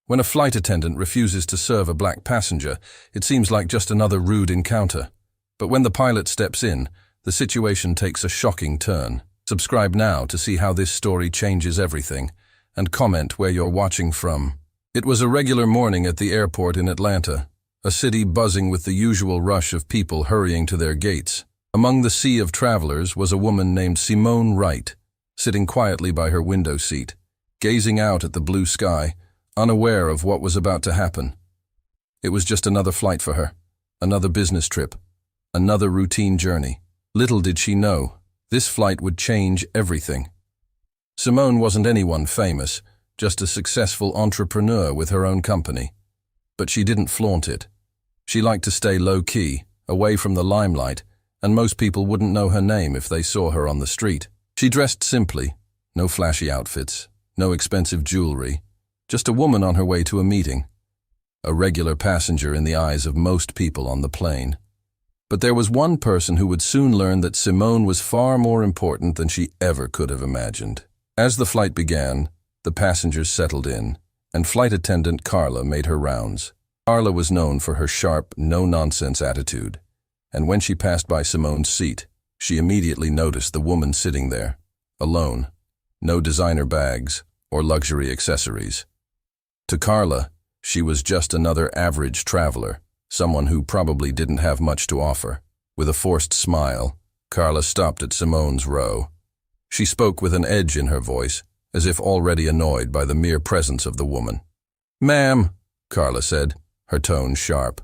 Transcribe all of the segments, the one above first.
When a flight attendant refuses to serve a black passenger, it seems like just another rude encounter. But when the pilot steps in, the situation takes a shocking turn. Subscribe now to see how this story changes everything, and comment where you're watching from. It was a regular morning at the airport in Atlanta, a city buzzing with the usual rush of people hurrying to their gates. Among the sea of travelers was a woman named Simone Wright, sitting quietly by her window seat, gazing out at the blue sky, unaware of what was about to happen. It was just another flight for her, another business trip, another routine journey. Little did she know, this flight would change everything. Simone wasn't anyone famous, just a successful entrepreneur with her own company. But she didn't flaunt it. She liked to stay low-key, away from the limelight, and most people wouldn't know her name if they saw her on the street. She dressed simply, no flashy outfits, no expensive jewelry, just a woman on her way to a meeting. A regular passenger in the eyes of most people on the plane. But there was one person who would soon learn that Simone was far more important than she ever could have imagined. As the flight began, the passengers settled in, and flight attendant Carla made her rounds. Carla was known for her sharp, no-nonsense attitude, and when she passed by Simone's seat, she immediately noticed the woman sitting there, alone, no designer bags or luxury accessories. To Carla, she was just another average traveler, someone who probably didn't have much to offer. With a forced smile, Carla stopped at Simone's row. She spoke with an edge in her voice, as if already annoyed by the mere presence of the woman. "Ma'am," Carla said, her tone sharp,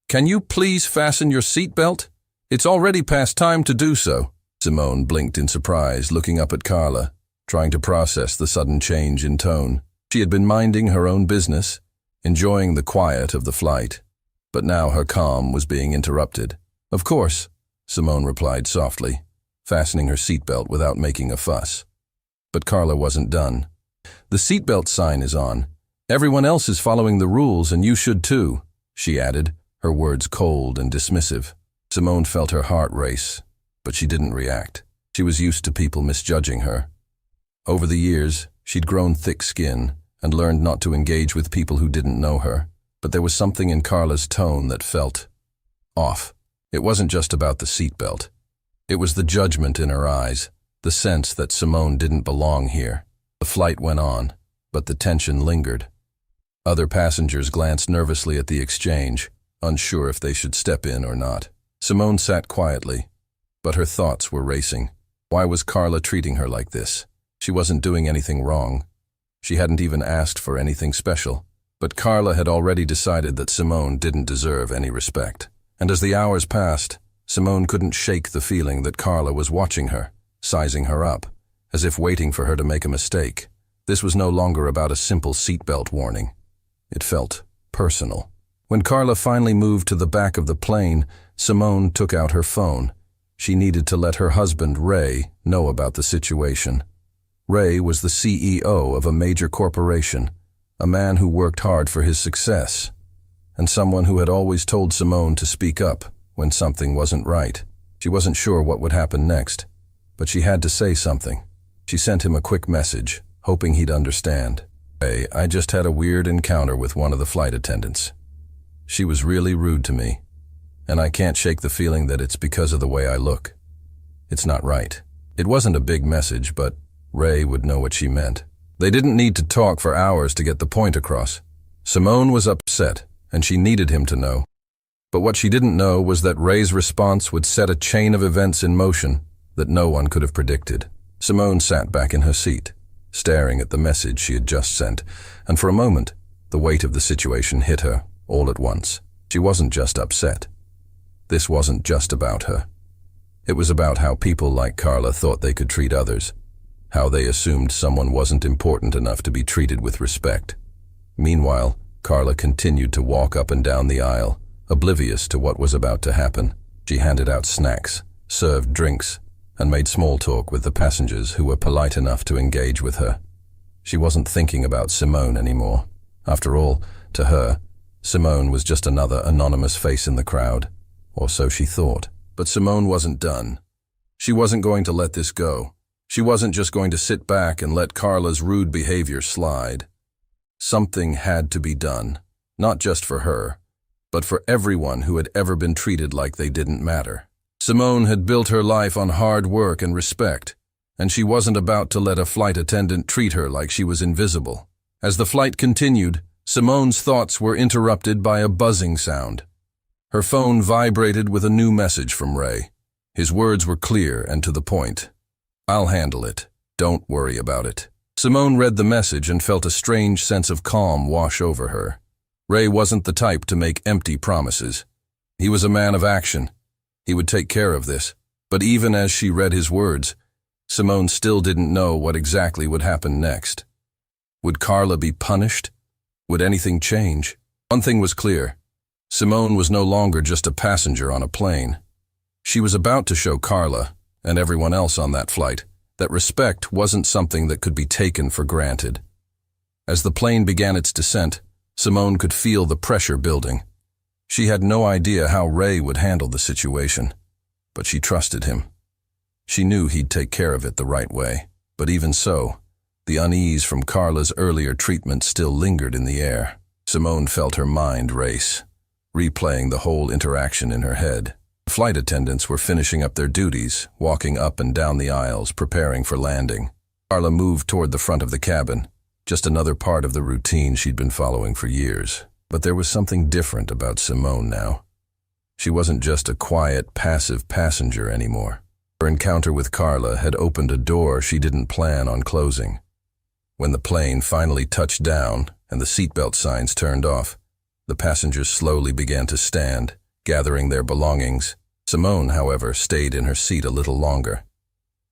"can you please fasten your seatbelt? It's already past time to do so." Simone blinked in surprise, looking up at Carla, trying to process the sudden change in tone. She had been minding her own business, enjoying the quiet of the flight, but now her calm was being interrupted. "Of course," Simone replied softly, fastening her seatbelt without making a fuss. But Carla wasn't done. "The seatbelt sign is on. Everyone else is following the rules, and you should too," she added, her words cold and dismissive. Simone felt her heart race, but she didn't react. She was used to people misjudging her. Over the years, she'd grown thick skin and learned not to engage with people who didn't know her. But there was something in Carla's tone that felt off. It wasn't just about the seatbelt. It was the judgment in her eyes, the sense that Simone didn't belong here. The flight went on, but the tension lingered. Other passengers glanced nervously at the exchange, unsure if they should step in or not. Simone sat quietly, but her thoughts were racing. Why was Carla treating her like this? She wasn't doing anything wrong. She hadn't even asked for anything special. But Carla had already decided that Simone didn't deserve any respect. And as the hours passed, Simone couldn't shake the feeling that Carla was watching her, sizing her up, as if waiting for her to make a mistake. This was no longer about a simple seatbelt warning. It felt personal. When Carla finally moved to the back of the plane, Simone took out her phone. She needed to let her husband, Ray, know about the situation. Ray was the CEO of a major corporation, a man who worked hard for his success, and someone who had always told Simone to speak up when something wasn't right. She wasn't sure what would happen next, but she had to say something. She sent him a quick message, hoping he'd understand. "Hey, I just had a weird encounter with one of the flight attendants. She was really rude to me, and I can't shake the feeling that it's because of the way I look. It's not right." It wasn't a big message, but Ray would know what she meant. They didn't need to talk for hours to get the point across. Simone was upset, and she needed him to know. But what she didn't know was that Ray's response would set a chain of events in motion that no one could have predicted. Simone sat back in her seat, staring at the message she had just sent, and for a moment, the weight of the situation hit her, all at once. She wasn't just upset. This wasn't just about her. It was about how people like Carla thought they could treat others, how they assumed someone wasn't important enough to be treated with respect. Meanwhile, Carla continued to walk up and down the aisle, oblivious to what was about to happen. She handed out snacks, served drinks, and made small talk with the passengers who were polite enough to engage with her. She wasn't thinking about Simone anymore. After all, to her, Simone was just another anonymous face in the crowd, or so she thought. But Simone wasn't done. She wasn't going to let this go. She wasn't just going to sit back and let Carla's rude behavior slide. Something had to be done, not just for her, but for everyone who had ever been treated like they didn't matter. Simone had built her life on hard work and respect, and she wasn't about to let a flight attendant treat her like she was invisible. As the flight continued, Simone's thoughts were interrupted by a buzzing sound. Her phone vibrated with a new message from Ray. His words were clear and to the point. "I'll handle it. Don't worry about it." Simone read the message and felt a strange sense of calm wash over her. Ray wasn't the type to make empty promises. He was a man of action. He would take care of this. But even as she read his words, Simone still didn't know what exactly would happen next. Would Carla be punished? Would anything change? One thing was clear. Simone was no longer just a passenger on a plane. She was about to show Carla, and everyone else on that flight, that respect wasn't something that could be taken for granted. As the plane began its descent, Simone could feel the pressure building. She had no idea how Ray would handle the situation, but she trusted him. She knew he'd take care of it the right way, but even so, the unease from Carla's earlier treatment still lingered in the air. Simone felt her mind race, replaying the whole interaction in her head. Flight attendants were finishing up their duties, walking up and down the aisles, preparing for landing. Carla moved toward the front of the cabin, just another part of the routine she'd been following for years. But there was something different about Simone now. She wasn't just a quiet, passive passenger anymore. Her encounter with Carla had opened a door she didn't plan on closing. When the plane finally touched down and the seatbelt signs turned off, the passengers slowly began to stand, gathering their belongings. Simone, however, stayed in her seat a little longer.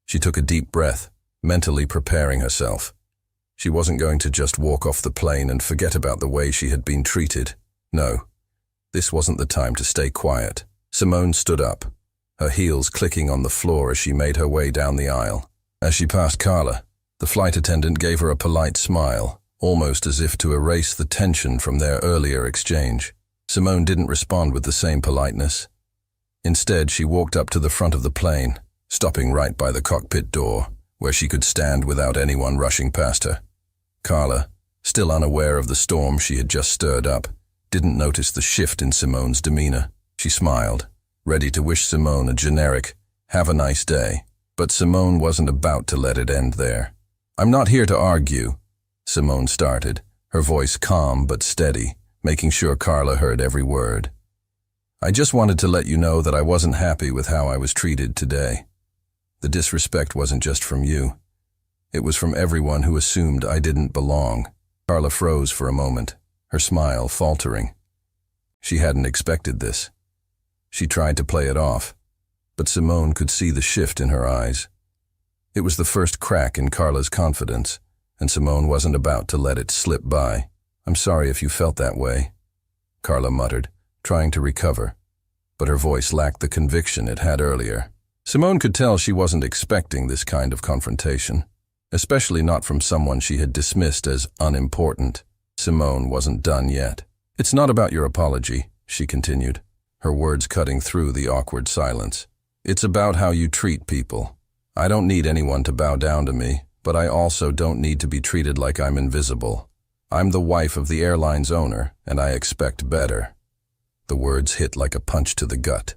She took a deep breath, mentally preparing herself. She wasn't going to just walk off the plane and forget about the way she had been treated. No, this wasn't the time to stay quiet. Simone stood up, her heels clicking on the floor as she made her way down the aisle. As she passed Carla, the flight attendant gave her a polite smile, almost as if to erase the tension from their earlier exchange. Simone didn't respond with the same politeness. Instead, she walked up to the front of the plane, stopping right by the cockpit door, where she could stand without anyone rushing past her. Carla, still unaware of the storm she had just stirred up, didn't notice the shift in Simone's demeanor. She smiled, ready to wish Simone a generic, "Have a nice day." But Simone wasn't about to let it end there. "I'm not here to argue," Simone started, her voice calm but steady, making sure Carla heard every word. "I just wanted to let you know that I wasn't happy with how I was treated today. The disrespect wasn't just from you. It was from everyone who assumed I didn't belong." Carla froze for a moment, her smile faltering. She hadn't expected this. She tried to play it off, but Simone could see the shift in her eyes. It was the first crack in Carla's confidence, and Simone wasn't about to let it slip by. "I'm sorry if you felt that way," Carla muttered, trying to recover, but her voice lacked the conviction it had earlier. Simone could tell she wasn't expecting this kind of confrontation, especially not from someone she had dismissed as unimportant. Simone wasn't done yet. "It's not about your apology," she continued, her words cutting through the awkward silence. "It's about how you treat people. I don't need anyone to bow down to me, but I also don't need to be treated like I'm invisible. I'm the wife of the airline's owner, and I expect better." The words hit like a punch to the gut.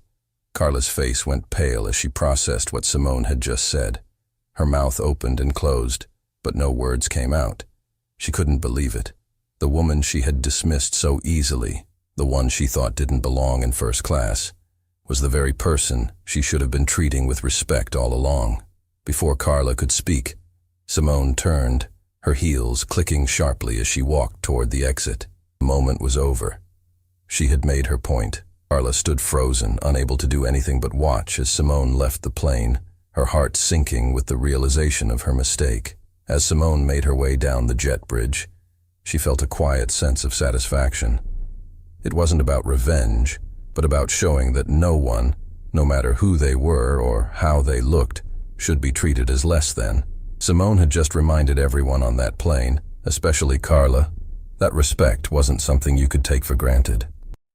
Carla's face went pale as she processed what Simone had just said. Her mouth opened and closed, but no words came out. She couldn't believe it. The woman she had dismissed so easily, the one she thought didn't belong in first class, was the very person she should have been treating with respect all along. Before Carla could speak, Simone turned, her heels clicking sharply as she walked toward the exit. The moment was over. She had made her point. Carla stood frozen, unable to do anything but watch as Simone left the plane, her heart sinking with the realization of her mistake. As Simone made her way down the jet bridge, she felt a quiet sense of satisfaction. It wasn't about revenge, but about showing that no one, no matter who they were or how they looked, should be treated as less than. Simone had just reminded everyone on that plane, especially Carla, that respect wasn't something you could take for granted.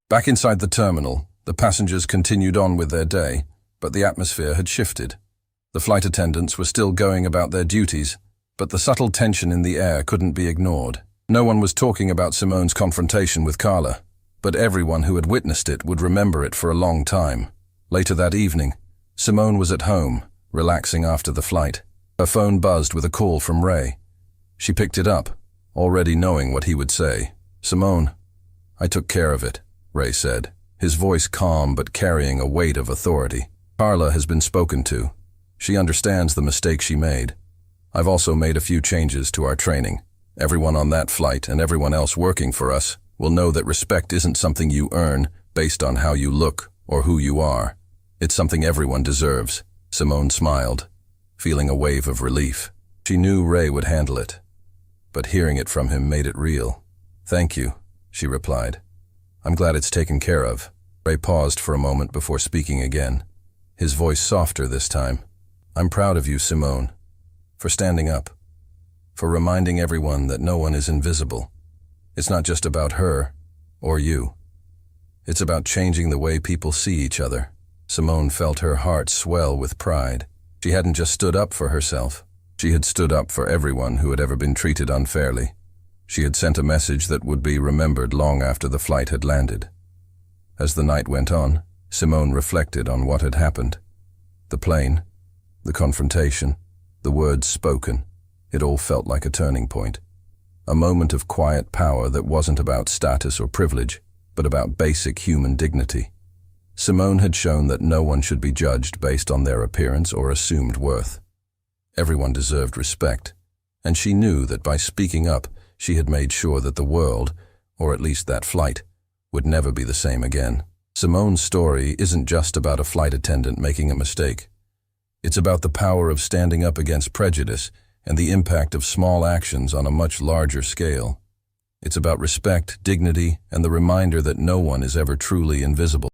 Back inside the terminal, the passengers continued on with their day, but the atmosphere had shifted. The flight attendants were still going about their duties, but the subtle tension in the air couldn't be ignored. No one was talking about Simone's confrontation with Carla, but everyone who had witnessed it would remember it for a long time. Later that evening, Simone was at home, relaxing after the flight. Her phone buzzed with a call from Ray. She picked it up, already knowing what he would say. "Simone, I took care of it," Ray said, his voice calm but carrying a weight of authority. "Carla has been spoken to. She understands the mistake she made. I've also made a few changes to our training. Everyone on that flight and everyone else working for us will know that respect isn't something you earn based on how you look or who you are. It's something everyone deserves." Simone smiled, feeling a wave of relief. She knew Ray would handle it, but hearing it from him made it real. "Thank you," she replied. "I'm glad it's taken care of." Ray paused for a moment before speaking again, his voice softer this time. "I'm proud of you, Simone, for standing up, for reminding everyone that no one is invisible. It's not just about her or you. It's about changing the way people see each other." Simone felt her heart swell with pride. She hadn't just stood up for herself. She had stood up for everyone who had ever been treated unfairly. She had sent a message that would be remembered long after the flight had landed. As the night went on, Simone reflected on what had happened. The plane, the confrontation, the words spoken, it all felt like a turning point. A moment of quiet power that wasn't about status or privilege, but about basic human dignity. Simone had shown that no one should be judged based on their appearance or assumed worth. Everyone deserved respect, and she knew that by speaking up, she had made sure that the world, or at least that flight, would never be the same again. Simone's story isn't just about a flight attendant making a mistake. It's about the power of standing up against prejudice and the impact of small actions on a much larger scale. It's about respect, dignity, and the reminder that no one is ever truly invisible.